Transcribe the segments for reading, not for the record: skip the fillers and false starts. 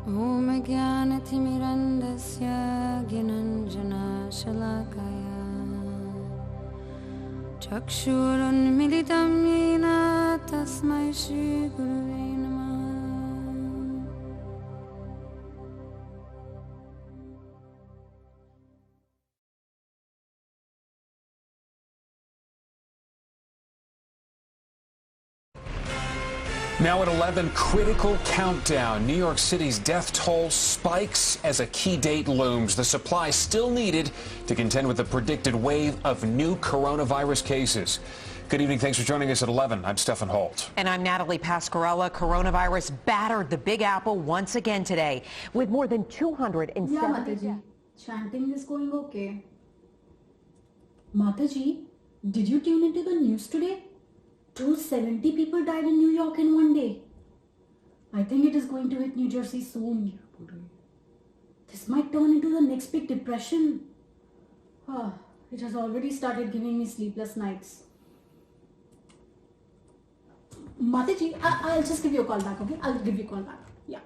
ॐ ज्ञानतिमिरन्दस्य ज्ञानाञ्जनशलाकया चक्षुरुन्मिलितं येन तस्मै श्रीगुरुवे नमः. Now at 11, critical countdown. New York City's death toll spikes as a key date looms. The supply still needed to contend with the predicted wave of new coronavirus cases. Good evening. Thanks for joining us at 11. I'm Stefan Holt. And I'm Natalie Pascarella. Coronavirus battered the Big Apple once again today with more than 270. Yeah, Mataji. Chanting is going okay. Mataji, did you tune into the news today? 270 people died in New York in one day. I think it is going to hit New Jersey soon. This might turn into the next big depression. It has already started giving me sleepless nights. Mataji, I'll just give you a call back, okay? I'll give you a call back. Yeah.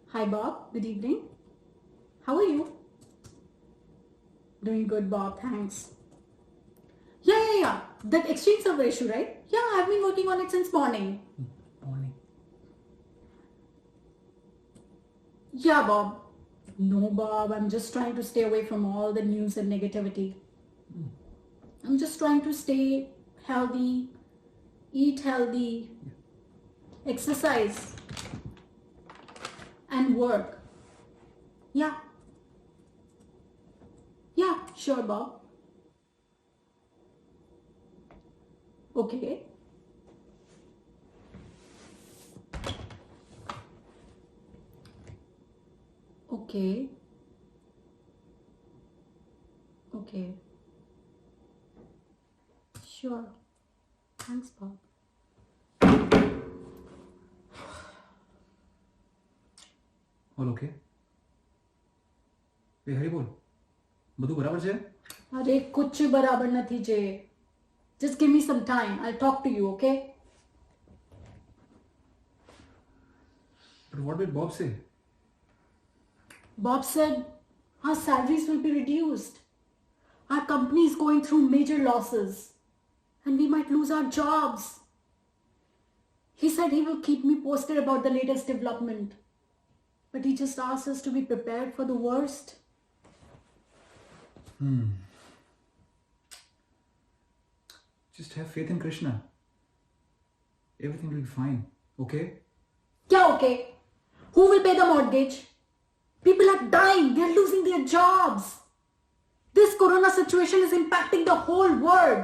Hi, Bob. Good evening. How are you? Doing good, Bob. Thanks. Yeah. That exchange server issue, right? Yeah, I've been working on it since morning. Yeah, Bob. No, Bob. I'm just trying to stay away from all the news and negativity. I'm just trying to stay healthy, eat healthy, exercise, and work. Yeah. Yeah, sure, Bob. Okay. Okay. Okay. Sure. Thanks, Bob. All okay? Hey, हरी बोल. બધું બરાબર છે? अरे कुछ बराबर નથી जे. Just give me some time. I'll talk to you, okay? But what did Bob say? Bob said our salaries will be reduced. Our company is going through major losses and we might lose our jobs. He said he will keep me posted about the latest development. But he just asked us to be prepared for the worst. Just have faith in Krishna. Everything will be fine, okay? Kya okay? Who will pay the mortgage? People are dying. They're losing their jobs. This corona situation is impacting the whole world.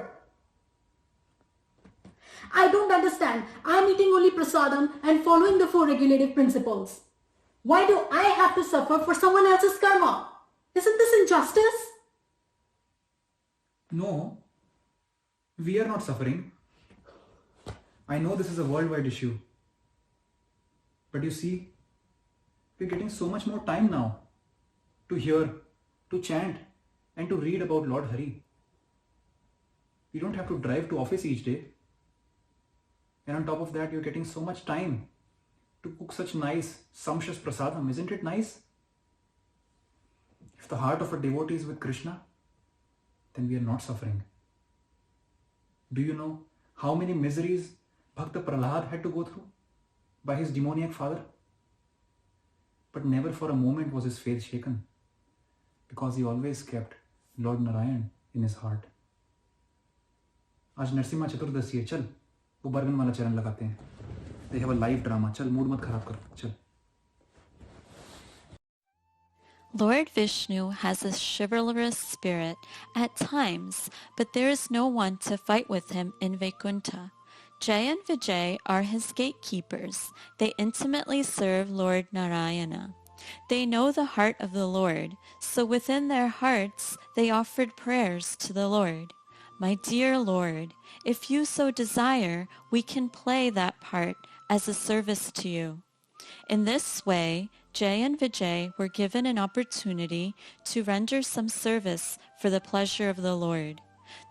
I don't understand. I'm eating only prasadam and following the 4 regulative principles. Why do I have to suffer for someone else's karma? Isn't this injustice? No. We are not suffering. I know this is a worldwide issue. But you see, we're getting so much more time now to hear, to chant, and to read about Lord Hari. We don't have to drive to office each day. And on top of that, you're getting so much time to cook such nice, sumptuous prasadam. Isn't it nice? If the heart of a devotee is with Krishna, then we are not suffering. Do you know how many miseries Bhakta Prahlad had to go through by his demoniac father? But never for a moment was his faith shaken, because he always kept Lord Narayan in his heart. आज नरसिम्हा चतुर्दशी है, चल वो बर्गन वाला चरण लगाते हैं. They have a live drama. चल mood मत खराब कर, चल. Lord Vishnu has a chivalrous spirit at times, but there is no one to fight with him in Vaikuntha. Jay and Vijay are his gatekeepers. They intimately serve Lord Narayana. They know the heart of the Lord, so within their hearts they offered prayers to the Lord. My dear Lord, if you so desire, we can play that part as a service to you. In this way, Jay and Vijay were given an opportunity to render some service for the pleasure of the Lord.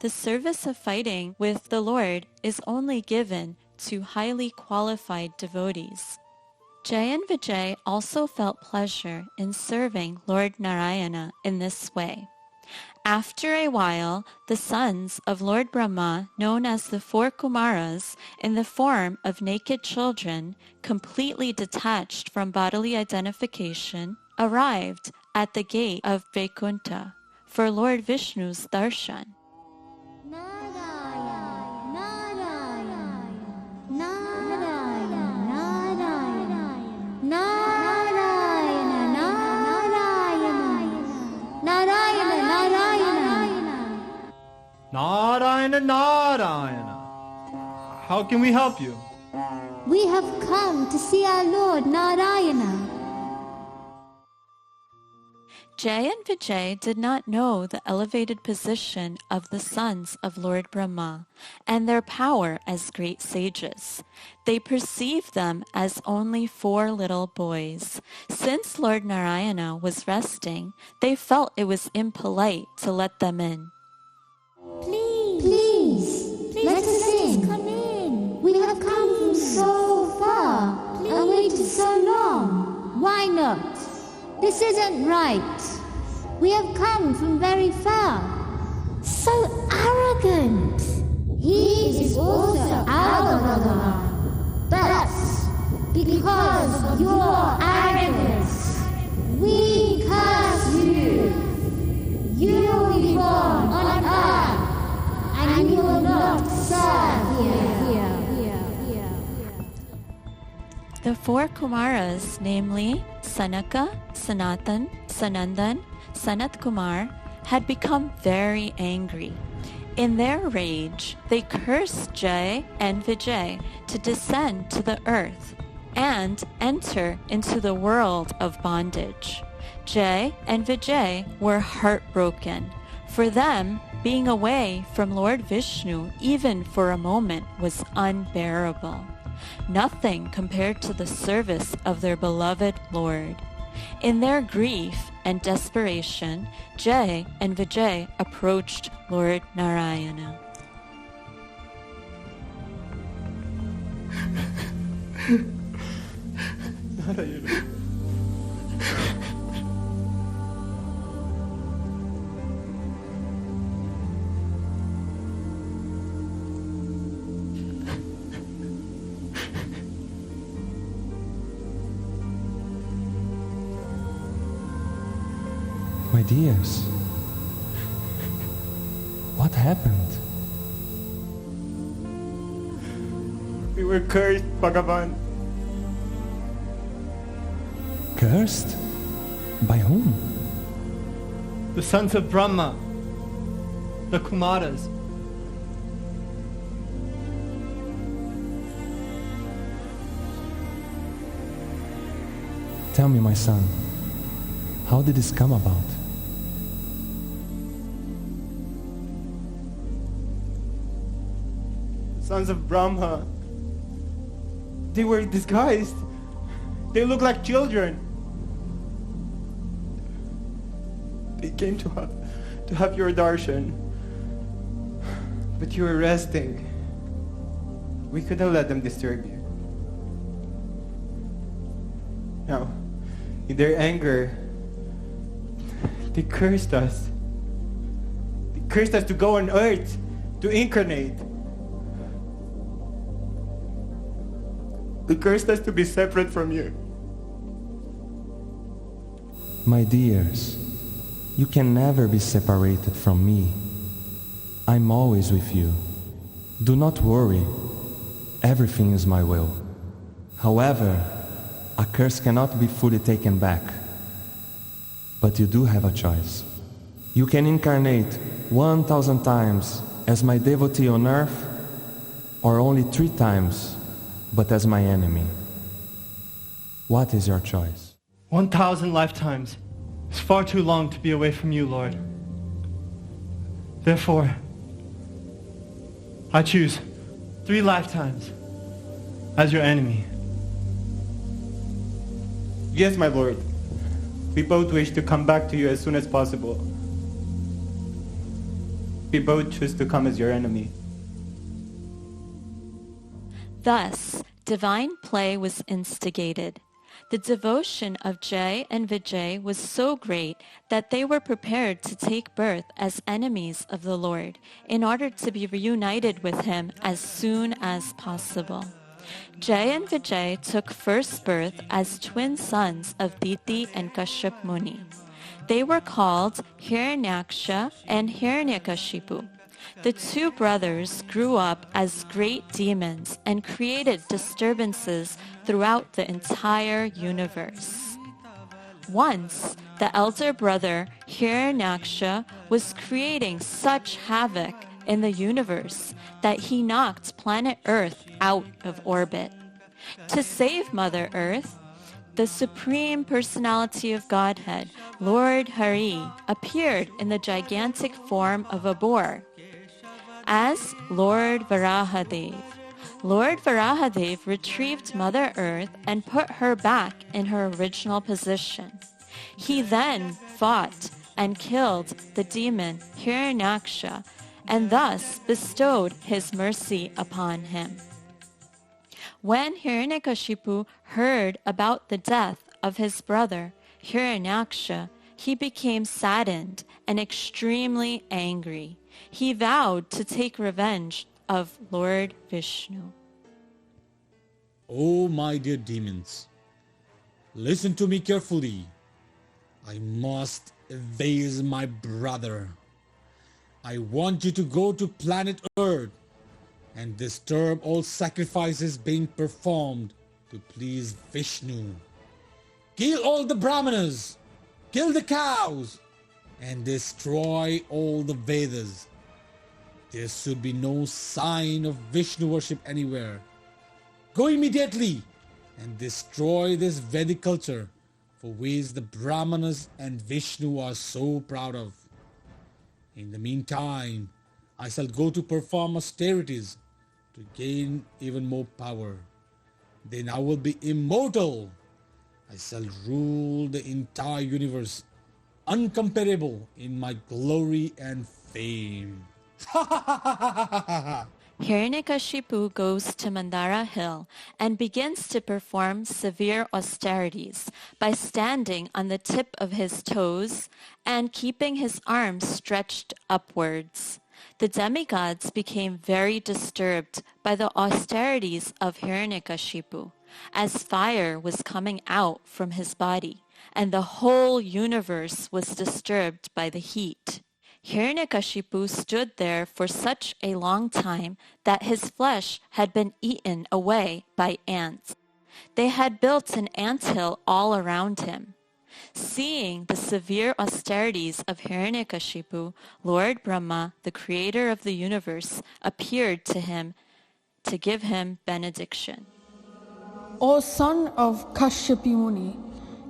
The service of fighting with the Lord is only given to highly qualified devotees. Jay and Vijay also felt pleasure in serving Lord Narayana in this way. After a while, the sons of Lord Brahma, known as the four Kumaras, in the form of naked children, completely detached from bodily identification, arrived at the gate of Vaikuntha for Lord Vishnu's darshan. Narayana, Narayana. How can we help you? We have come to see our Lord Narayana. Jay and Vijay did not know the elevated position of the sons of Lord Brahma and their power as great sages. They perceived them as only 4 little boys. Since Lord Narayana was resting, they felt it was impolite to let them in. Please, let us in. Come in. We have come from so far and waited so long. Why not? This isn't right. We have come from very far. So arrogant. He is also our Bhagavan. But because of your arrogance, we curse you. You will be born on earth, and you will not serve here. The 4 Kumaras, namely Sanaka, Sanatan, Sanandan, Sanat Kumar, had become very angry. In their rage, they cursed Jay and Vijay to descend to the earth and enter into the world of bondage. Jay and Vijay were heartbroken. For them, being away from Lord Vishnu even for a moment was unbearable. Nothing compared to the service of their beloved Lord. In their grief and desperation, Jay and Vijay approached Lord Narayana. Narayana. My dears, what happened? We were cursed, Bhagavan. Cursed? By whom? The sons of Brahma, the Kumaras. Tell me, my son, how did this come about? Sons of Brahma. They were disguised. They look like children. They came to have your darshan. But you were resting. We couldn't let them disturb you. Now, in their anger, they cursed us. They cursed us to go on earth, to incarnate. They cursed us to be separate from you. My dears, you can never be separated from me. I'm always with you. Do not worry. Everything is my will. However, a curse cannot be fully taken back. But you do have a choice. You can incarnate 1,000 times as my devotee on earth, or only 3 times, but as my enemy. What is your choice? 1,000 lifetimes is far too long to be away from you, Lord. Therefore, I choose 3 lifetimes as your enemy. Yes, my Lord. We both wish to come back to you as soon as possible. We both choose to come as your enemy. Thus, divine play was instigated. The devotion of Jay and Vijay was so great that they were prepared to take birth as enemies of the Lord in order to be reunited with him as soon as possible. Jay and Vijay took first birth as twin sons of Diti and Kashyap Muni. They were called Hiranyaksha and Hiranyakashipu. The two brothers grew up as great demons and created disturbances throughout the entire universe. Once, the elder brother Hiranyaksha was creating such havoc in the universe that he knocked planet Earth out of orbit. To save Mother Earth, the Supreme Personality of Godhead, Lord Hari, appeared in the gigantic form of a boar as Lord Varahadev. Lord Varahadev retrieved Mother Earth and put her back in her original position. He then fought and killed the demon Hiranyaksha and thus bestowed his mercy upon him. When Hiranyakashipu heard about the death of his brother Hiranyaksha, he became saddened and extremely angry. He vowed to take revenge of Lord Vishnu. Oh, my dear demons, listen to me carefully. I must avenge my brother. I want you to go to planet Earth and disturb all sacrifices being performed to please Vishnu. Kill all the Brahmanas, kill the cows, and destroy all the Vedas. There should be no sign of Vishnu worship anywhere. Go immediately and destroy this Vedic culture for which the Brahmanas and Vishnu are so proud of. In the meantime, I shall go to perform austerities to gain even more power. Then I will be immortal. I shall rule the entire universe, uncomparable in my glory and fame. Hiranyakashipu goes to Mandara Hill and begins to perform severe austerities by standing on the tip of his toes and keeping his arms stretched upwards. The demigods became very disturbed by the austerities of Hiranyakashipu, as fire was coming out from his body, and the whole universe was disturbed by the heat. Hiranyakashipu stood there for such a long time that his flesh had been eaten away by ants. They had built an anthill all around him. Seeing the severe austerities of Hiranyakashipu, Lord Brahma, the creator of the universe, appeared to him to give him benediction. O son of Kashyap Muni,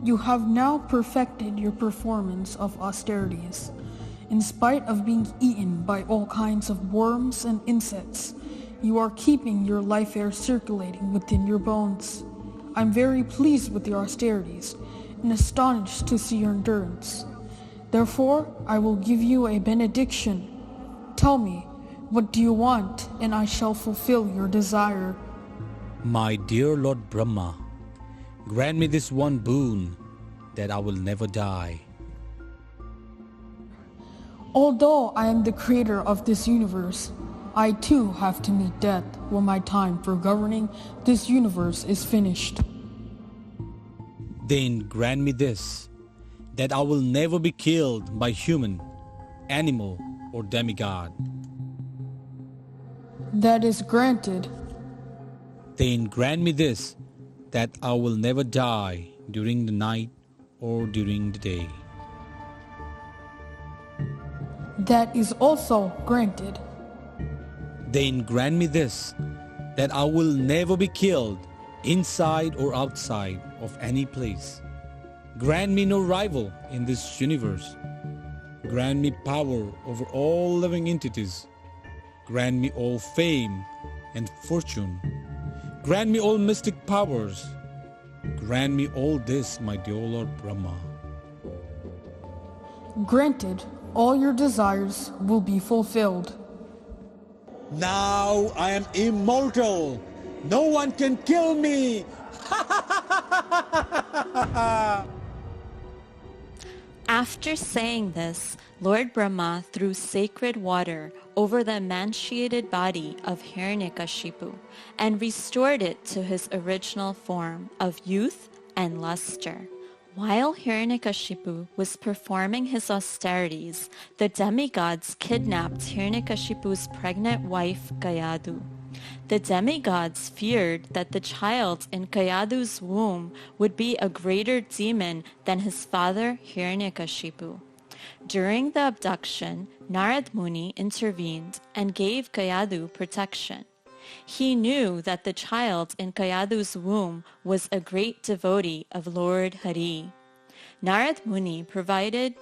you have now perfected your performance of austerities. In spite of being eaten by all kinds of worms and insects, you are keeping your life air circulating within your bones. I'm very pleased with your austerities and astonished to see your endurance. Therefore, I will give you a benediction. Tell me, what do you want, and I shall fulfill your desire. My dear Lord Brahma, grant me this one boon, that I will never die. Although I am the creator of this universe, I too have to meet death when my time for governing this universe is finished. Then grant me this, that I will never be killed by human, animal, or demigod. That is granted. Then grant me this, that I will never die during the night or during the day. That is also granted. Then grant me this, that I will never be killed inside or outside of any place. Grant me no rival in this universe. Grant me power over all living entities. Grant me all fame and fortune. Grant me all mystic powers. Grant me all this, my dear Lord Brahma. Granted, all your desires will be fulfilled. Now I am immortal. No one can kill me. After saying this, Lord Brahma threw sacred water over the emaciated body of Hiranyakashipu and restored it to his original form of youth and luster. While Hiranyakashipu was performing his austerities, the demigods kidnapped Hiranyakashipu's pregnant wife Kayadu. The demigods feared that the child in Kayadu's womb would be a greater demon than his father Hiranyakashipu. During the abduction, Narad Muni intervened and gave Kayadu protection. He knew that the child in Kayadu's womb was a great devotee of Lord Hari. Narad Muni provided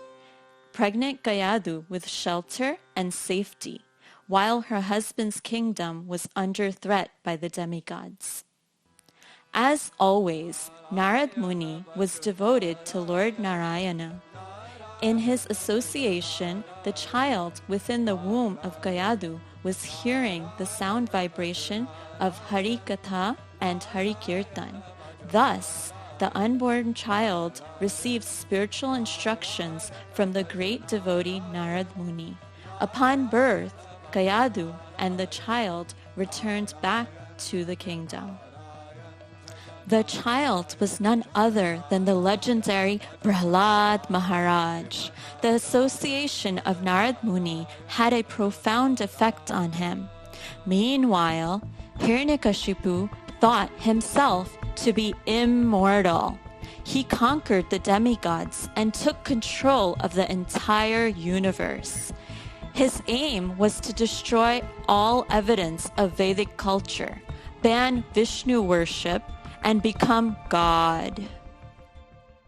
pregnant Kayadu with shelter and safety, while her husband's kingdom was under threat by the demigods. As always, Narad Muni was devoted to Lord Narayana. In his association, the child within the womb of Kayadu was hearing the sound vibration of Hari Katha and Hari Kirtan. Thus, the unborn child received spiritual instructions from the great devotee Narad Muni. Upon birth, Kayadu and the child returned back to the kingdom. The child was none other than the legendary Prahlad Maharaj. The association of Narad Muni had a profound effect on him. Meanwhile, Hiranyakashipu thought himself to be immortal. He conquered the demigods and took control of the entire universe. His aim was to destroy all evidence of Vedic culture, ban Vishnu worship, and become God.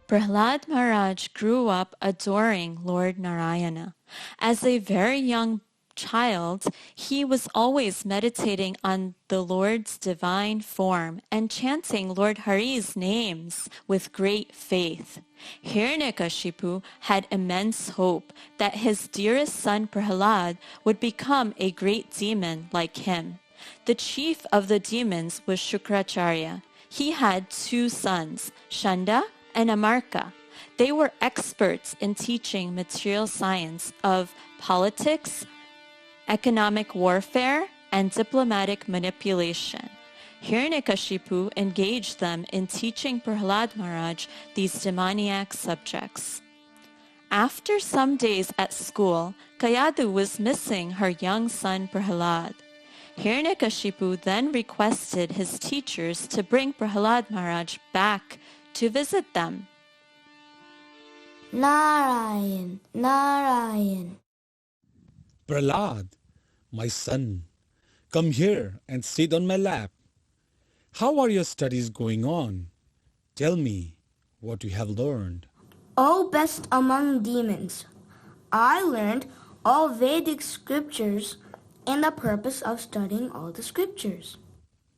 Prahlad Maharaj grew up adoring Lord Narayana. As a very young child, he was always meditating on the Lord's divine form and chanting Lord Hari's names with great faith. Hiranyakashipu had immense hope that his dearest son Prahlad would become a great demon like him. The chief of the demons was Shukracharya. He had two sons, Shanda and Amarka. They were experts in teaching material science of politics, economic warfare, and diplomatic manipulation. Hiranyakashipu engaged them in teaching Prahlad Maharaj these demoniac subjects. After some days at school, Kayadu was missing her young son Prahlad. Hiranyakashipu then requested his teachers to bring Prahlad Maharaj back to visit them. Narayan, Narayan. Prahlad, my son, come here and sit on my lap. How are your studies going on? Tell me what you have learned. O best among demons, I learned all Vedic scriptures and the purpose of studying all the scriptures.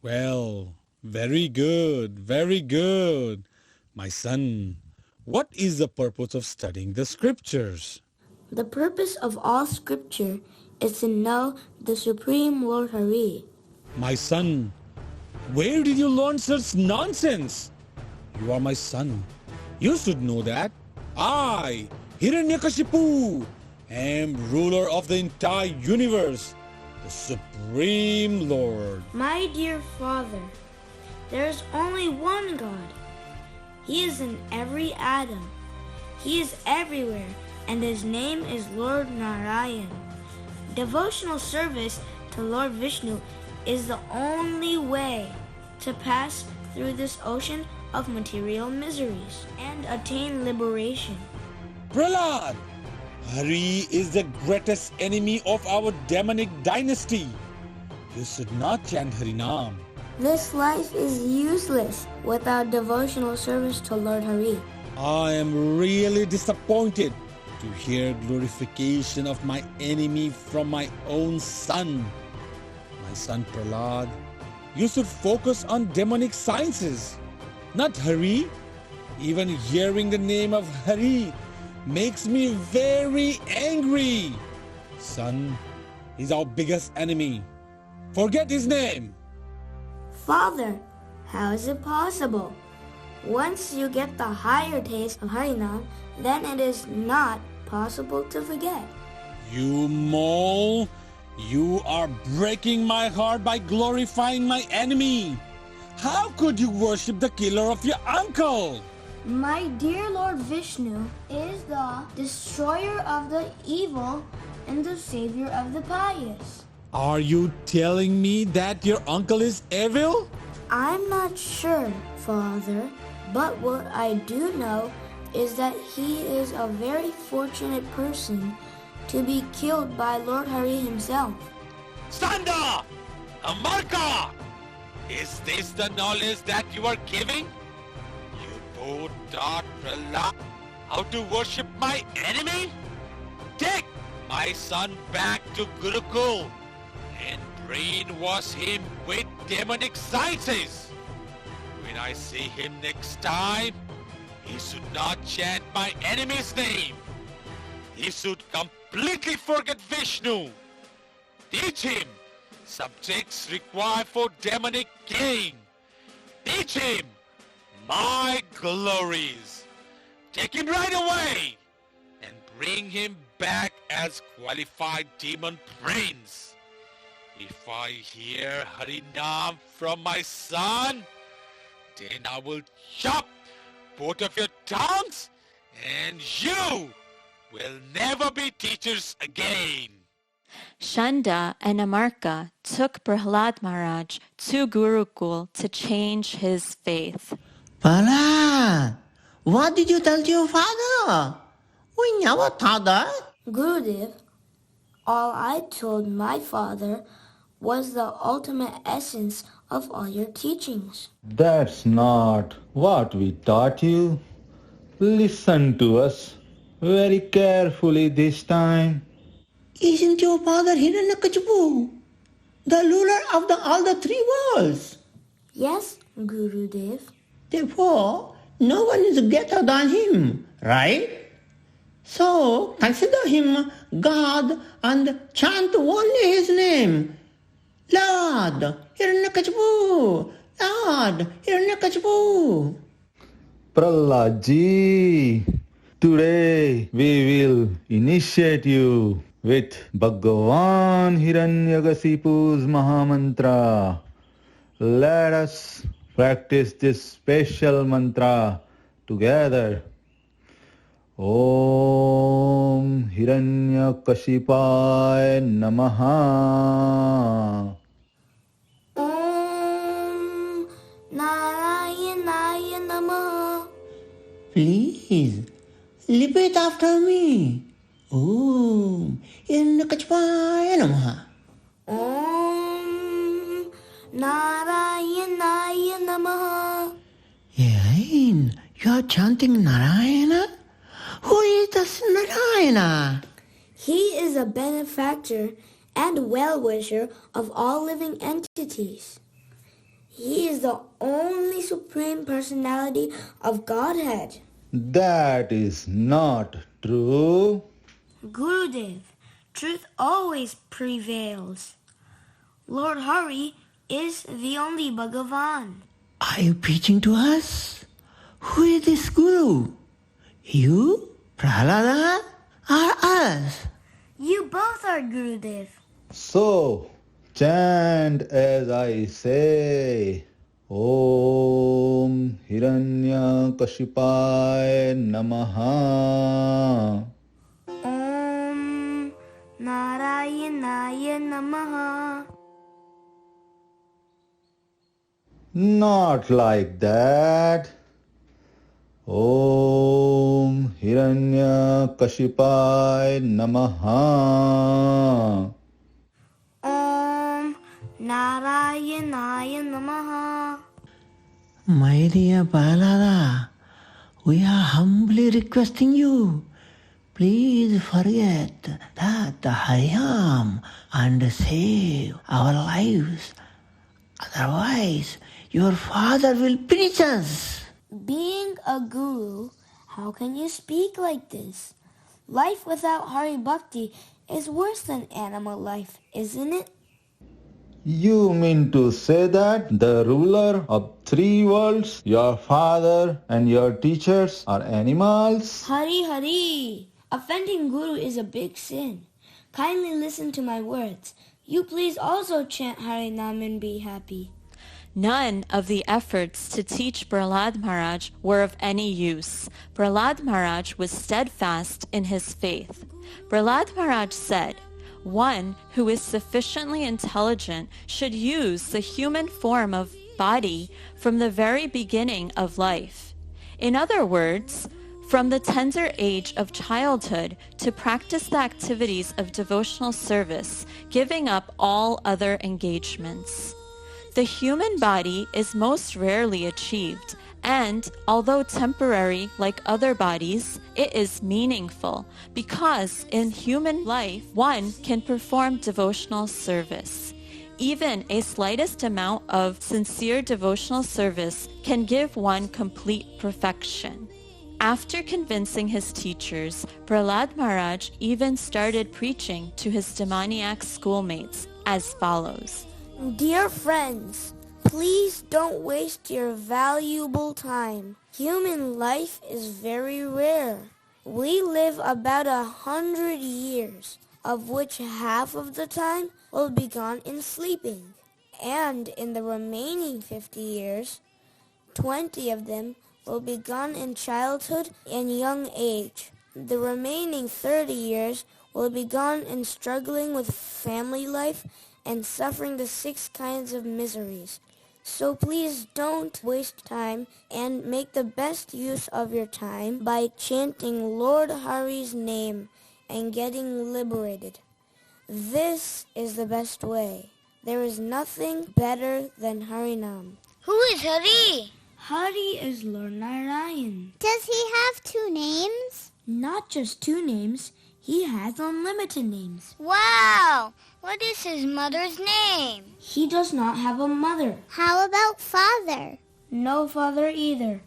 Well, very good, my son. What is the purpose of studying the scriptures? The purpose of all scripture is to know the Supreme Lord Hari. My son, where did you learn such nonsense? You are my son. You should know that. I, Hiranyakashipu, am ruler of the entire universe, the Supreme Lord. My dear father, there is only one God. He is in every atom. He is everywhere, and his name is Lord Narayan. Devotional service to Lord Vishnu is the only way to pass through this ocean of material miseries and attain liberation. Prahlad, Hari is the greatest enemy of our demonic dynasty. You should not chant Harinam. This life is useless without devotional service to Lord Hari. I am really disappointed to hear glorification of my enemy from my own son. My son Prahlad, you should focus on demonic sciences, not Hari. Even hearing the name of Hari makes me very angry. Son, he's our biggest enemy. Forget his name. Father, how is it possible? Once you get the higher taste of Harinam, then it is not possible to forget. You mole! You are breaking my heart by glorifying my enemy! How could you worship the killer of your uncle? My dear Lord Vishnu is the destroyer of the evil and the savior of the pious. Are you telling me that your uncle is evil? I'm not sure, Father, but what I do know is that he is a very fortunate person to be killed by Lord Hari himself. Sanda! Amarka! Is this the knowledge that you are giving? You both taught Prahlad how to worship my enemy? Take my son back to Gurukul and brainwash him with demonic sciences. When I see him next time, he should not chant my enemy's name. He should completely forget Vishnu. Teach him subjects required for demonic gain. Teach him my glories. Take him right away and bring him back as qualified demon prince. If I hear Harinam from my son, then I will chop both of your tongues and you will never be teachers again. Shanda and Amarka took Prahlad Maharaj to Gurukul to change his faith. Prahlad, what did you tell your father? We never thought that. Gurudev, all I told my father was the ultimate essence of all your teachings. That's not what we taught you. Listen to us very carefully this time. Isn't your father Hiranyakashipu, the ruler of all the three worlds? Yes, Gurudev. Therefore, no one is greater than him, right? So, consider him God and chant only his name. Lord Hiranyakashipu, Lord Hiranyakashipu. Prahlad ji, today we will initiate you with Bhagavan Hiranyakashipu's Mahamantra. Let us practice this special mantra together. Om Hiranyakashipaya Namaha. Om Narayanaya Namaha. Please, repeat after me. Om Hiranyakashipaya Namaha. Om Narayanaya Namaha. Again, you are chanting Narayana? Who is this Narayana? He is a benefactor and well-wisher of all living entities. He is the only supreme personality of Godhead. That is not true. Gurudev, truth always prevails. Lord Hari is the only Bhagavan. Are you preaching to us? Who is this Guru? You, Prahlada, or us? You both are Gurudev. So, chant as I say. Om Hiranyakashipaya Namaha. Om Narayanaya Namaha. Not like that. Om Hiranyakashipaya Namaha. Om Narayanaya Namaha. My dear Prahlada, we are humbly requesting you, please forget that Harinam and save our lives. Otherwise, your father will punish us. Being a guru, how can you speak like this? Life without Hari Bhakti is worse than animal life, isn't it? You mean to say that the ruler of 3 worlds, your father and your teachers are animals. Hari Hari! Offending Guru is a big sin. Kindly listen to my words. You please also chant Hari Nam and be happy. None of the efforts to teach Prahlad Maharaj were of any use. Prahlad Maharaj was steadfast in his faith. Prahlad Maharaj said, "One who is sufficiently intelligent should use the human form of body from the very beginning of life. In other words, from the tender age of childhood to practice the activities of devotional service, giving up all other engagements. The human body is most rarely achieved, and although temporary like other bodies, it is meaningful because in human life one can perform devotional service. Even a slightest amount of sincere devotional service can give one complete perfection." After convincing his teachers, Prahlad Maharaj even started preaching to his demoniac schoolmates as follows. Dear friends, please don't waste your valuable time. Human life is very rare. We live about 100 years, of which half of the time will be gone in sleeping. And in the remaining 50 years, 20 of them will be gone in childhood and young age. The remaining 30 years will be gone in struggling with family life and suffering the 6 kinds of miseries. So please don't waste time and make the best use of your time by chanting Lord Hari's name and getting liberated. This is the best way. There is nothing better than Harinam. Who is Hari? Hari is Lord Narayan. Does he have 2 names? Not just 2 names, he has unlimited names. Wow! What is his mother's name? He does not have a mother. How about father? No father either.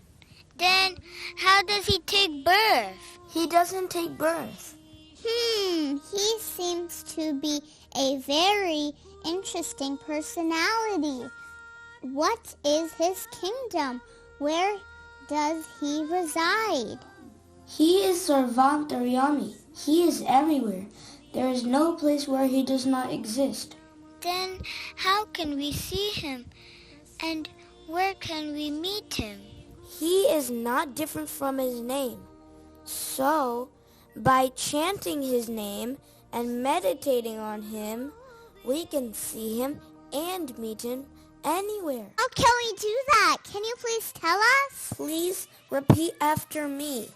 Then how does he take birth? He doesn't take birth. He seems to be a very interesting personality. What is his kingdom? Where does he reside? He is Sarvantaryami. He is everywhere. There is no place where he does not exist. Then how can we see him? And where can we meet him? He is not different from his name. So, by chanting his name and meditating on him, we can see him and meet him anywhere. How can we do that? Can you please tell us? Please repeat after me.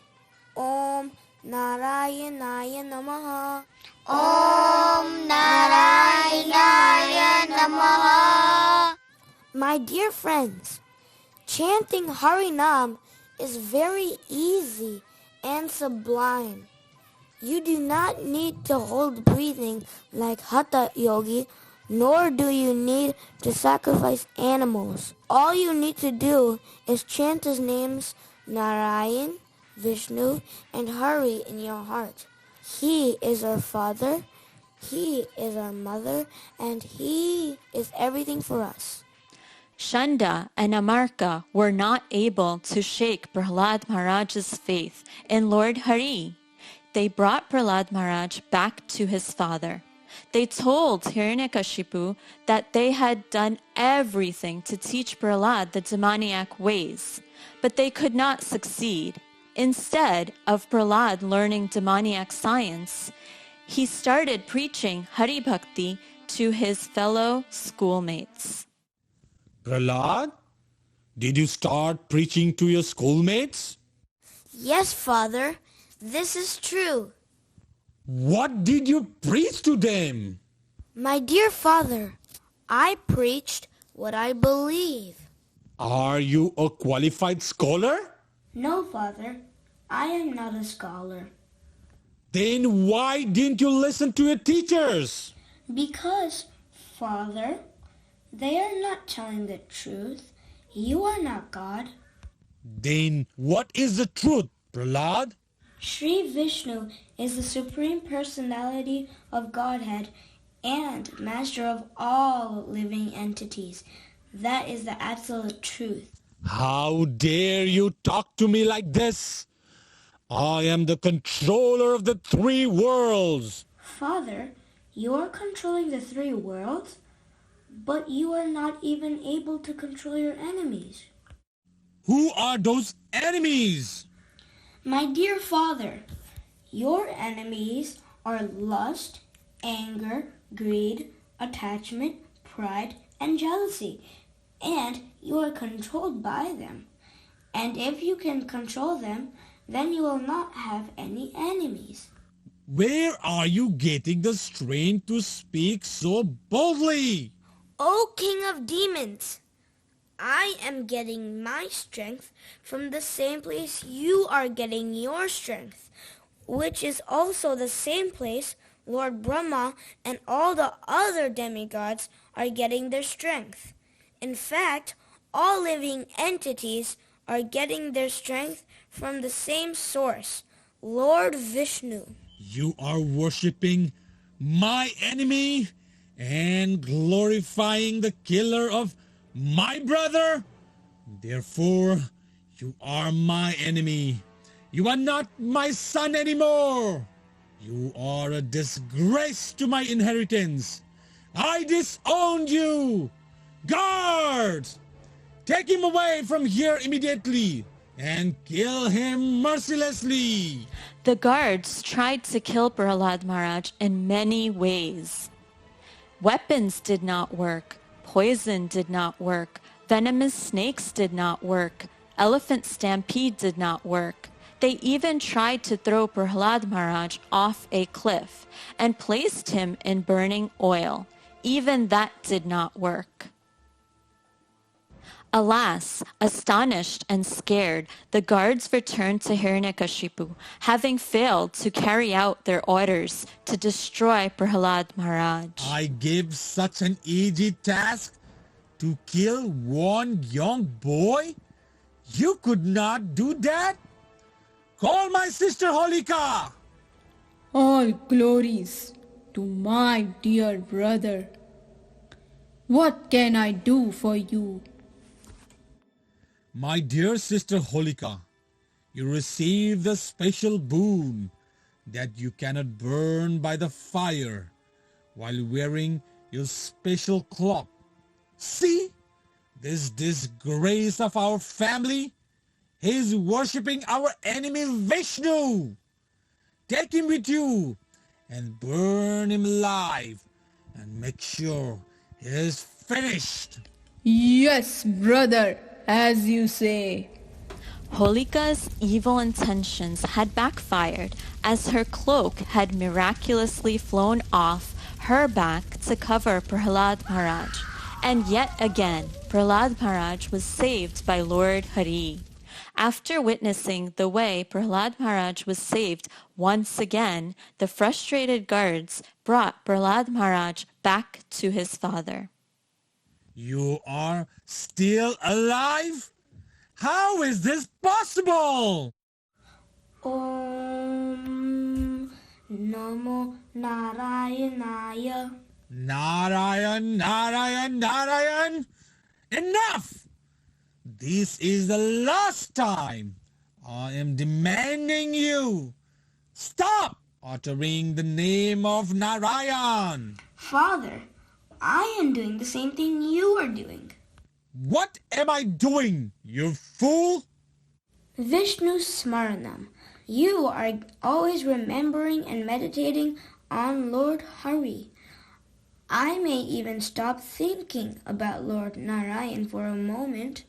Om Narayanaya Namaha. Om Narayanaya Namaha. My dear friends, chanting Harinam is very easy and sublime. You do not need to hold breathing like Hatha Yogi, nor do you need to sacrifice animals. All you need to do is chant his names Narayan, Vishnu, and Hari in your heart. He is our father, he is our mother, and he is everything for us. Shanda and Amarka were not able to shake Prahlad Maharaj's faith in Lord Hari. They brought Prahlad Maharaj back to his father. They told Hiranyakashipu that they had done everything to teach Prahlad the demoniac ways, but they could not succeed. Instead of Prahlad learning demoniac science, he started preaching Hari Bhakti to his fellow schoolmates. Prahlad, did you start preaching to your schoolmates? Yes, Father, this is true. What did you preach to them? My dear Father, I preached what I believe. Are you a qualified scholar? No, Father, I am not a scholar. Then why didn't you listen to your teachers? Because, Father, they are not telling the truth. You are not God. Then what is the truth, Prahlad? Sri Vishnu is the Supreme Personality of Godhead and Master of all living entities. That is the absolute truth. How dare you talk to me like this? I am the controller of the three worlds. Father, you are controlling the three worlds, but you are not even able to control your enemies. Who are those enemies? My dear Father, your enemies are lust, anger, greed, attachment, pride, and jealousy, and you are controlled by them. And if you can control them, then you will not have any enemies. Where are you getting the strength to speak so boldly? O King of Demons, I am getting my strength from the same place you are getting your strength, which is also the same place Lord Brahma and all the other demigods are getting their strength. In fact, all living entities are getting their strength from the same source, Lord Vishnu. You are worshipping my enemy and glorifying the killer of my brother. Therefore, you are my enemy. You are not my son anymore. You are a disgrace to my inheritance. I disowned you. Guards, take him away from here immediately and kill him mercilessly. The guards tried to kill Prahlad Maharaj in many ways. Weapons did not work, poison did not work, venomous snakes did not work, elephant stampede did not work. They even tried to throw Prahlad Maharaj off a cliff and placed him in burning oil. Even that did not work. Alas, astonished and scared, the guards returned to Hiranyakashipu, having failed to carry out their orders to destroy Prahlad Maharaj. I gave such an easy task to kill one young boy? You could not do that? Call my sister Holika! All glories to my dear brother. What can I do for you? My dear sister Holika, you receive the special boon that you cannot burn by the fire while wearing your special cloak. See, this disgrace of our family, he is worshipping our enemy Vishnu. Take him with you and burn him alive and make sure he is finished. Yes, brother, as you say. Holika's evil intentions had backfired as her cloak had miraculously flown off her back to cover Prahlad Maharaj. And yet again, Prahlad Maharaj was saved by Lord Hari. After witnessing the way Prahlad Maharaj was saved once again, the frustrated guards brought Prahlad Maharaj back to his father. You are still alive? How is this possible? Om Namo Narayanaya. Narayan, Narayan, Narayan! Enough! This is the last time. I am demanding you. Stop uttering the name of Narayan. Father, I am doing the same thing you are doing. What am I doing, you fool? Vishnu Smaranam. You are always remembering and meditating on Lord Hari. I may even stop thinking about Lord Narayan for a moment,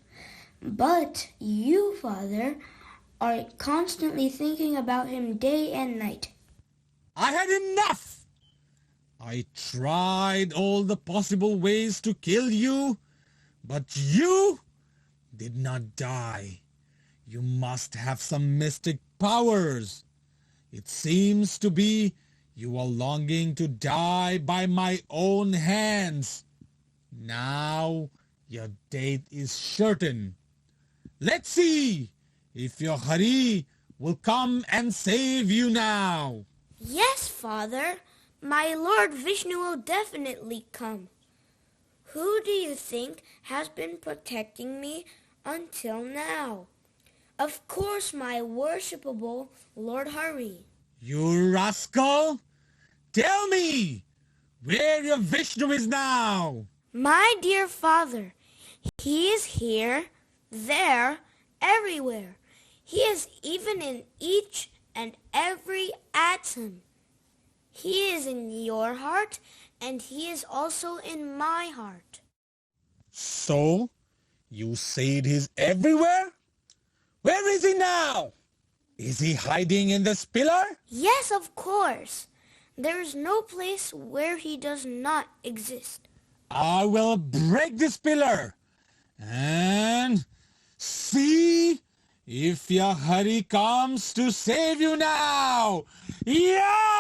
but you, Father, are constantly thinking about him day and night. I had enough! I tried all the possible ways to kill you, but you did not die. You must have some mystic powers. It seems to be you are longing to die by my own hands. Now your date is certain. Let's see if your Hari will come and save you now. Yes, Father, my Lord Vishnu will definitely come. Who do you think has been protecting me until now? Of course, my worshipable Lord Hari. You rascal! Tell me where your Vishnu is now. My dear father, he is here, there, everywhere. He is even in each and every atom. He is in your heart, and he is also in my heart. So, you said he's everywhere? Where is he now? Is he hiding in this pillar? Yes, of course. There is no place where he does not exist. I will break this pillar and see if your Hari comes to save you now. Yeah!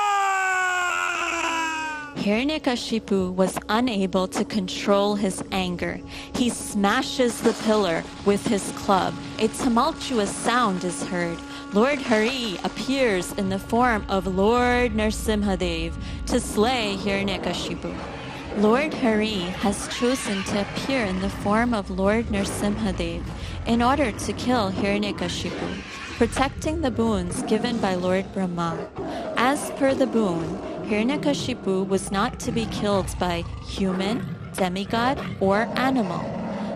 Hiranyakashipu was unable to control his anger. He smashes the pillar with his club. A tumultuous sound is heard. Lord Hari appears in the form of Lord Narasimha to slay Hiranyakashipu. Lord Hari has chosen to appear in the form of Lord Narasimha in order to kill Hiranyakashipu, protecting the boons given by Lord Brahma. As per the boon, Hiranyakashipu was not to be killed by human, demigod, or animal.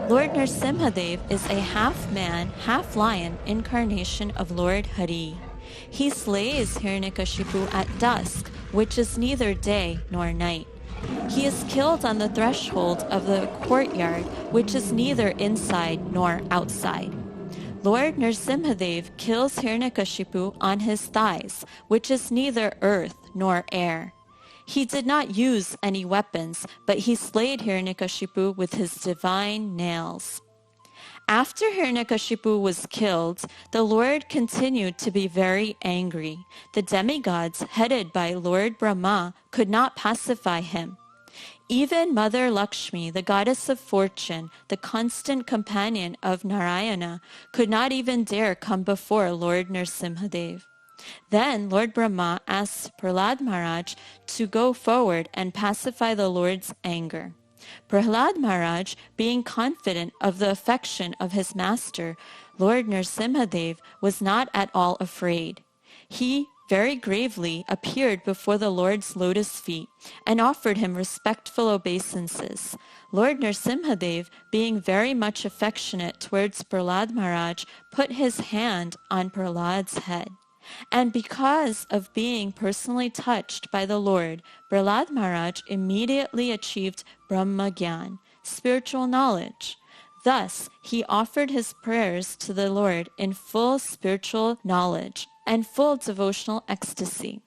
Lord Narasimha is a half-man, half-lion incarnation of Lord Hari. He slays Hiranyakashipu at dusk, which is neither day nor night. He is killed on the threshold of the courtyard, which is neither inside nor outside. Lord Narasimha kills Hiranyakashipu on his thighs, which is neither earth nor air. He did not use any weapons, but he slayed Hiranyakashipu with his divine nails. After Hiranyakashipu was killed, the Lord continued to be very angry. The demigods, headed by Lord Brahma, could not pacify him. Even Mother Lakshmi, the goddess of fortune, the constant companion of Narayana, could not even dare come before Lord Narasimha. Then Lord Brahma asked Prahlad Maharaj to go forward and pacify the Lord's anger. Prahlad Maharaj, being confident of the affection of his master, Lord Narasimha, was not at all afraid. He very gravely appeared before the Lord's lotus feet and offered him respectful obeisances. Lord Narasimha, being very much affectionate towards Prahlad Maharaj, put his hand on Prahlad's head. And because of being personally touched by the Lord, Prahlad Maharaj immediately achieved Brahma Gyan, spiritual knowledge. Thus, he offered his prayers to the Lord in full spiritual knowledge and full devotional ecstasy.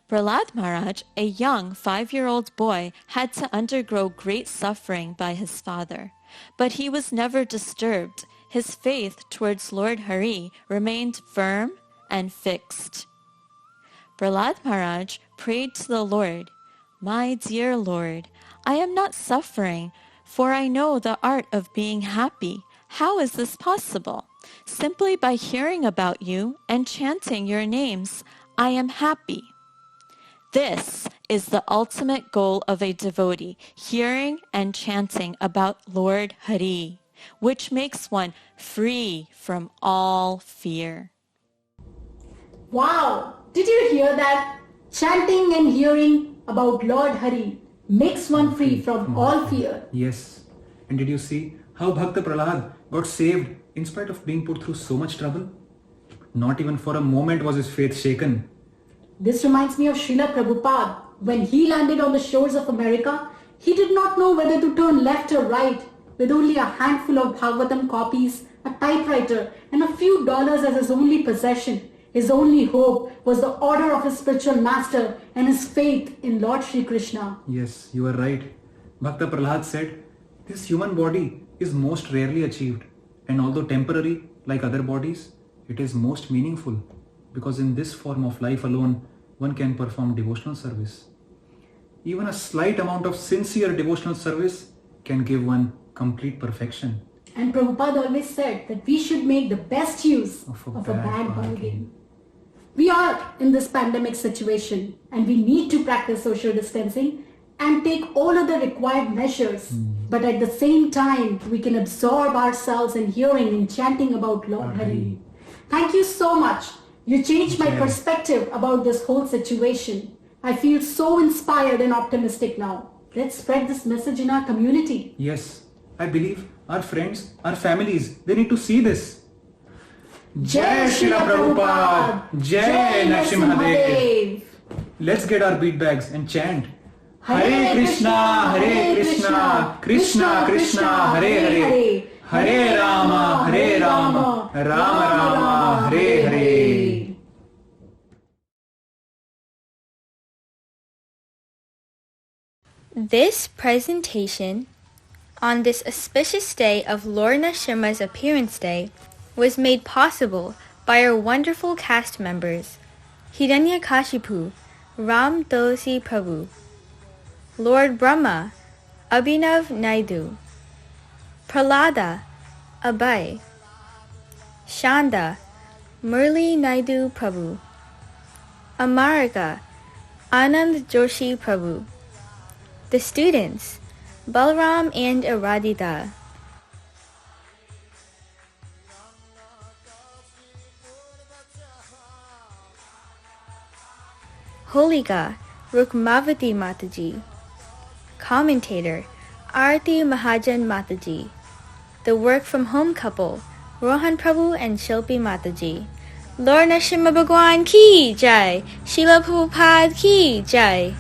Prahlad Maharaj, a young 5-year-old boy, had to undergo great suffering by his father, but he was never disturbed. His faith towards Lord Hari remained firm and fixed. Prahlad Maharaj prayed to the Lord, "My dear Lord, I am not suffering, for I know the art of being happy. How is this possible? Simply by hearing about you and chanting your names, I am happy." This is the ultimate goal of a devotee, hearing and chanting about Lord Hari, which makes one free from all fear. Wow! Did you hear that? Chanting and hearing about Lord Hari makes one free from all fear. Yes. And did you see how Bhakta Prahlad got saved in spite of being put through so much trouble? Not even for a moment was his faith shaken. This reminds me of Srila Prabhupada. When he landed on the shores of America, he did not know whether to turn left or right. With only a handful of Bhagavatam copies, a typewriter, and a few dollars as his only possession, his only hope was the order of his spiritual master and his faith in Lord Shri Krishna. Yes, you are right. Bhakta Prahlad said, "This human body is most rarely achieved, and although temporary like other bodies, it is most meaningful, because in this form of life alone, one can perform devotional service. Even a slight amount of sincere devotional service can give one complete perfection." And Prabhupada always said that we should make the best use of a bad bargain. We are in this pandemic situation and we need to practice social distancing and take all other required measures. But at the same time, we can absorb ourselves in hearing and chanting about Lord Hari. Thank you so much. You changed my perspective about this whole situation. I feel so inspired and optimistic now. Let's spread this message in our community. Yes, I believe our friends, our families, they need to see this. Jai Srila Prabhupada! Jai Narasimha Dev! Let's get our bead bags and chant. Hare Krishna, Krishna Krishna, Hare Hare, Hare Rama, Rama Rama, Hare Hare. This presentation on this auspicious day of Lord Narasimha's appearance day was made possible by our wonderful cast members, Hiranyakashipu, Ram Tulsi Prabhu, Lord Brahma, Abhinav Naidu, Prahlada, Abhay, Shanda, Murli Naidu Prabhu, Amarika, Anand Joshi Prabhu, the students, Balram and Aradhita, Holika, Rukmavati Mataji, commentator, Aarti Mahajan Mataji, the work from home couple, Rohan Prabhu and Shilpi Mataji. Lord Narasimha Bhagwan ki jai, Srila Prabhupada ki jai.